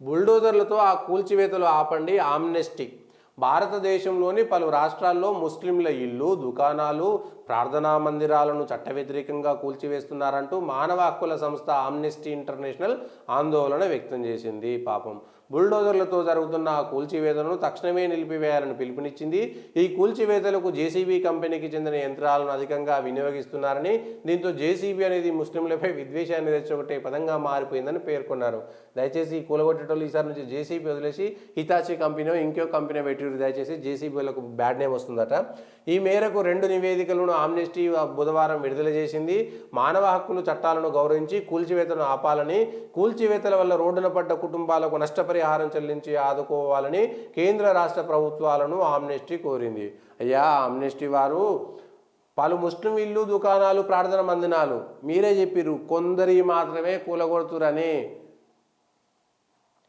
బుల్డోజర్లతో ఆ కూల్చివేతలు ఆపండి ఆమ్నెస్టీ. భారతదేశంలోని పలు రాష్ట్రాల్లో ముస్లింల ఇళ్ళు, దుకాణాలు, ప్రార్థనా మందిరాలను చట్ట వ్యతిరేకంగా కూల్చివేస్తున్నారంటూ మానవ హక్కుల సంస్థ ఆమ్నెస్టీ ఇంటర్నేషనల్ ఆందోళన వ్యక్తం చేసింది. పాపం బుల్డోజర్లతో జరుగుతున్న ఆ కూల్చివేతలను తక్షణమే నిలిపివేయాలని పిలుపునిచ్చింది. ఈ కూల్చివేతలకు జేసీబీ కంపెనీకి చెందిన యంత్రాలను అధికంగా వినియోగిస్తున్నారని, దీంతో జేసీబీ అనేది ముస్లింలపై విద్వేషాన్ని రెచ్చగొట్టే పదంగా మారిపోయిందని పేర్కొన్నారు. దయచేసి ఈ కూలగొట్టేటోళ్ళు ఈసారి నుంచి జేసీబీ వదిలేసి హితాచి కంపెనీ ఇంకో కంపెనీ పెట్టి దయచేసి జేసీబీలకు బ్యాడ్ నేమ్ వస్తుందట. ఈ మేరకు 2 నివేదికలను ఆమ్నెస్టీ బుధవారం విడుదల చేసింది. మానవ హక్కులు చట్టాలను గౌరవించి కూల్చివేతను ఆపాలని, కూల్చివేతల వల్ల రోడ్డున పడ్డ కుటుంబాలకు నష్టపరిహారం చెల్లించి ఆదుకోవాలని కేంద్ర రాష్ట్ర ప్రభుత్వాలను ఆమ్నెస్టీ కోరింది. అయ్యా ఆమ్నెస్టీ వారు, పలు ముస్లిం ఇళ్ళు, దుకాణాలు, ప్రార్థన మందిరాలు మీరే చెప్పిర్రు కొందరి మాత్రమే కూలగొడుతురని.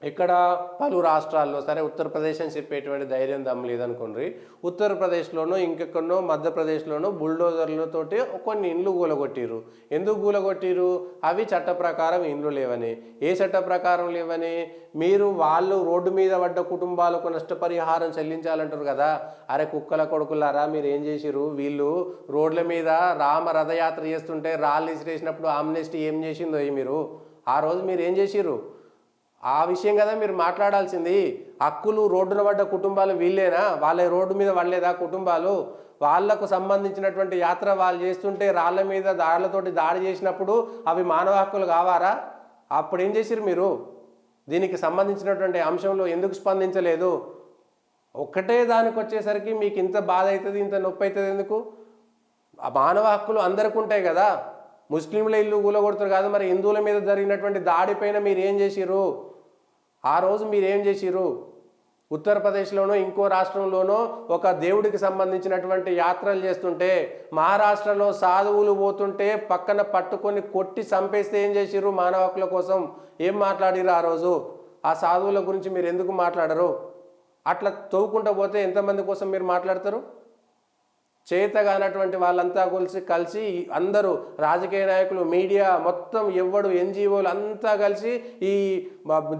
ఇక్కడ పలు రాష్ట్రాల్లో, సరే ఉత్తరప్రదేశ్ అని చెప్పేటువంటి ధైర్యం దమ్ము లేదనుకోండి, ఉత్తరప్రదేశ్లోనో ఇంకెక్కడో మధ్యప్రదేశ్లోనో బుల్డోజర్లతోటి కొన్ని ఇండ్లు కూలగొట్టిరు. ఎందుకు కూలగొట్టిరు? అవి చట్ట ప్రకారం ఇండ్లు లేవని. ఏ చట్ట ప్రకారం లేవని? మీరు వాళ్ళు రోడ్డు మీద పడ్డ కుటుంబాలకు నష్టపరిహారం చెల్లించాలంటారు కదా. అరే కుక్కల కొడుకులారా, మీరు ఏం చేసిరు? వీళ్ళు రోడ్ల మీద రామ రథయాత్ర చేస్తుంటే రాళ్ళు ఇసిరేసినప్పుడు ఆమ్నెస్టీ ఏం చేసిందో మీరు ఆ రోజు మీరు ఏం చేసిరు? ఆ విషయం కదా మీరు మాట్లాడాల్సింది. హక్కులు రోడ్డున పడ్డ కుటుంబాలు వీళ్ళేనా? వాళ్ళ రోడ్డు మీద పడలేదా కుటుంబాలు? వాళ్లకు సంబంధించినటువంటి యాత్ర వాళ్ళు చేస్తుంటే రాళ్ళ మీద దాడులతోటి దాడి చేసినప్పుడు అవి మానవ హక్కులు కావారా? అప్పుడు ఏం చేసిరు మీరు? దీనికి సంబంధించినటువంటి అంశంలో ఎందుకు స్పందించలేదు? ఒక్కటే దానికి వచ్చేసరికి మీకు ఇంత బాధ అవుతుంది, ఇంత నొప్పి అవుతుంది ఎందుకు? మానవ హక్కులు అందరికీ ఉంటాయి కదా. ముస్లింల ఇల్లు కూలగొడతారు కాదు, మరి హిందువుల మీద జరిగినటువంటి దాడిపైన మీరు ఏం చేసిరు? ఆ రోజు మీరేం చేసిరు? ఉత్తరప్రదేశ్లోనో ఇంకో రాష్ట్రంలోనో ఒక దేవుడికి సంబంధించినటువంటి యాత్రలు చేస్తుంటే, మహారాష్ట్రలో సాధువులు పోతుంటే పక్కన పట్టుకొని కొట్టి చంపేస్తే ఏం చేసిరు? మానవ హక్కుల కోసం ఏం మాట్లాడిరు ఆ రోజు? ఆ సాధువుల గురించి మీరు ఎందుకు మాట్లాడరు? అట్లా తవ్వుకుంటూ పోతే ఎంతమంది కోసం మీరు మాట్లాడతారు? చేతగానటువంటి వాళ్ళంతా కలిసి అందరూ రాజకీయ నాయకులు, మీడియా మొత్తం ఎవ్వడు, ఎన్జిఓలు అంతా కలిసి ఈ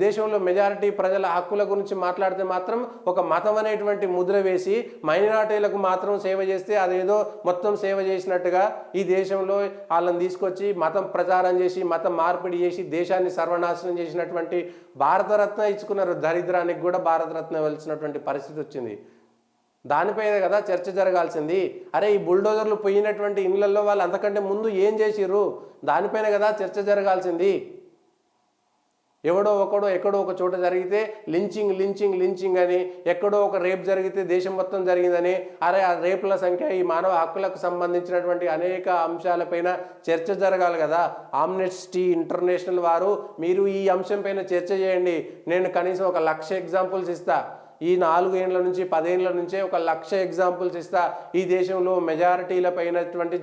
దేశంలో మెజారిటీ ప్రజల హక్కుల గురించి మాట్లాడితే మాత్రం ఒక మతం అనేటువంటి ముద్ర వేసి మైనారిటీలకు మాత్రం సేవ చేస్తే అదేదో మొత్తం సేవ చేసినట్టుగా ఈ దేశంలో వాళ్ళని తీసుకొచ్చి మతం ప్రచారం చేసి మతం మార్పిడి చేసి దేశాన్ని సర్వనాశనం చేసినటువంటి భారతరత్న ఇచ్చుకున్నారు. దరిద్రానికి కూడా భారతరత్న వెలిసినటువంటి పరిస్థితి వచ్చింది. దానిపైన కదా చర్చ జరగాల్సింది. అరే ఈ బుల్డోజర్లు పోయినటువంటి ఇళ్లలో వాళ్ళు అంతకంటే ముందు ఏం చేసిర్రు? దానిపైన కదా చర్చ జరగాల్సింది. ఎవడో ఒకడో ఎక్కడో ఒక చోట జరిగితే లించింగ్ లించింగ్ లించింగ్ అని, ఎక్కడో ఒక రేప్ జరిగితే దేశం మొత్తం జరిగిందని, అరే ఆ రేపుల సంఖ్య, ఈ మానవ హక్కులకు సంబంధించినటువంటి అనేక అంశాలపైన చర్చ జరగాలి కదా. ఆమ్నెస్టీ ఇంటర్నేషనల్ వారు మీరు ఈ అంశం పైన చర్చ చేయండి. నేను కనీసం 1,00,000 ఎగ్జాంపుల్స్ ఇస్తా. ఈ 4 ఏళ్ల నుంచి 10 ఏళ్ల నుంచే 1,00,000 ఎగ్జాంపుల్స్ ఇస్తా. ఈ దేశంలో మెజారిటీల పైన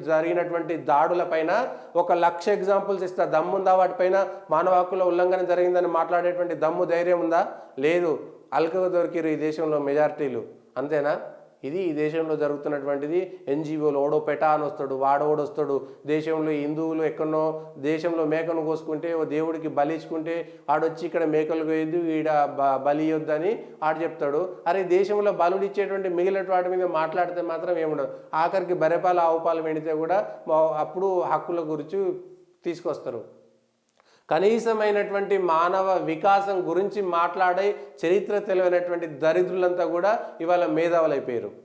జరిగినటువంటి దాడుల పైన 1,00,000 ఎగ్జాంపుల్స్ ఇస్తా. దమ్ముందా వాటిపైన? మానవ హక్కుల ఉల్లంఘన జరిగిందని మాట్లాడేటువంటి దమ్ము ధైర్యం ఉందా? లేదు. అల్కగా దొరికిరు ఈ దేశంలో మెజారిటీలు, అంతేనా? ఇది ఈ దేశంలో జరుగుతున్నటువంటిది. ఎన్జిఓలు ఓడో పెటా అని వస్తాడు, వాడోడొస్తాడు. దేశంలో హిందువులు ఎక్కడనో దేశంలో మేకను కోసుకుంటే ఓ దేవుడికి బలి ఇచ్చుకుంటే ఆడొచ్చి ఇక్కడ మేకలు కోయొద్దు, ఈడ బలి ఇవ్వద్దని ఆడు చెప్తాడు. అరే దేశంలో బలుడు ఇచ్చేటువంటి మిగిలిన వాటి మీద మాట్లాడితే మాత్రం ఏముండదు. ఆఖరికి బరెపాలు ఆవుపాలు వెండితే కూడా అప్పుడు హక్కుల గురించి తీసుకొస్తారు. కనీసమైనటువంటి మానవ వికాసం గురించి మాట్లాడే చరిత్ర తెలియనటువంటి దరిద్రులంతా కూడా ఇవాళ మేధావులైపోయారు.